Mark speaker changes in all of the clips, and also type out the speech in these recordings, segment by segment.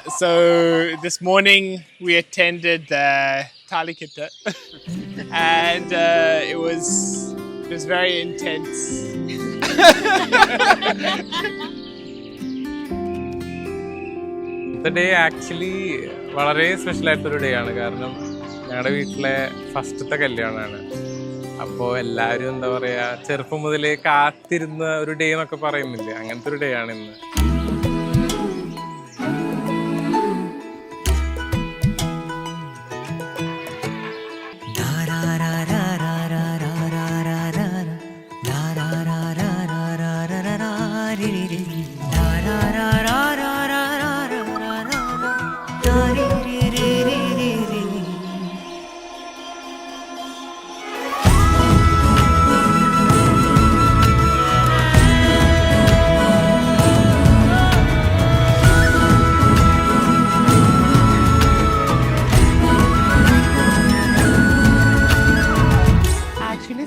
Speaker 1: So this morning we attended Talikita and it was very intense.
Speaker 2: The day actually വളരെ special ആയിട്ടൊരു day ആണ്. കാരണം ഞങ്ങളുടെ വീട്ടിലെ ഫസ്റ്റത്തെ കല്യാണമാണ്. അപ്പോൾ എല്ലാവരും എന്താ പറയുക, ചെറുപ്പം മുതലേ കാത്തിരുന്ന ഒരു ഡേ എന്നൊക്കെ പറയുന്നില്ലേ, അങ്ങനത്തെ ഒരു ഡേ ആണ് ഇന്ന്.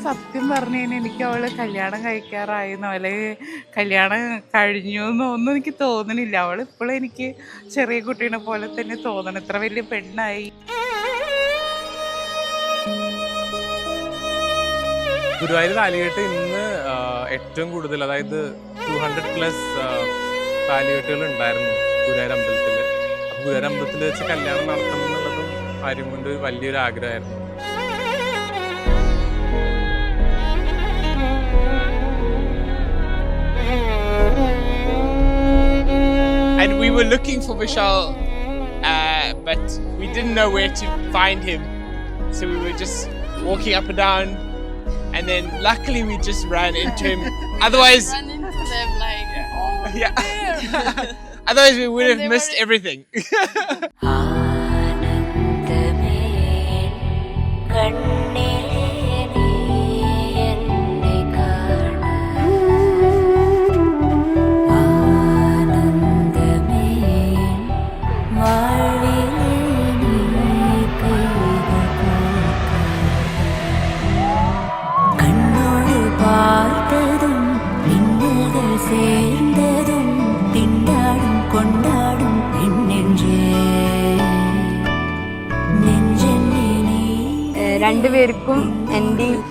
Speaker 3: സത്യം പറഞ്ഞു കഴിഞ്ഞാൽ എനിക്ക് അവള് കല്യാണം കഴിക്കാറായെന്നോ അല്ലെങ്കിൽ കല്യാണം കഴിഞ്ഞു എന്നോ ഒന്നും എനിക്ക് തോന്നണില്ല. അവൾ ഇപ്പോഴും എനിക്ക് ചെറിയ കുട്ടീനെ പോലെ തന്നെ തോന്നണം, ഇത്ര വലിയ പെണ്ണായി.
Speaker 2: ഗുരുവായൂർ താലികെട്ട് ഇന്ന് ഏറ്റവും കൂടുതൽ, അതായത് 200+ താലികെട്ടുകൾ ഉണ്ടായിരുന്നു ഗുരുവായൂർ അമ്പലത്തിൽ. അപ്പോൾ ഗുരുവായൂർ അമ്പലത്തിൽ വെച്ച് കല്യാണം നടത്തണം എന്നുള്ളതും ആരും കൊണ്ട് വലിയൊരു ആഗ്രഹമായിരുന്നു.
Speaker 1: And we were looking for Vishal, but we didn't know where to find him. So we were just walking up and down, and then luckily we just ran into him. Otherwise,
Speaker 4: run into them like,
Speaker 1: yeah. Otherwise we would have missed everything.
Speaker 4: രണ്ടുപേർക്കും എന്റെയും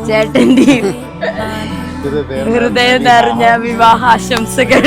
Speaker 4: ചേട്ടന്റെയും ഹൃദയം നിറഞ്ഞ വിവാഹാശംസകൾ.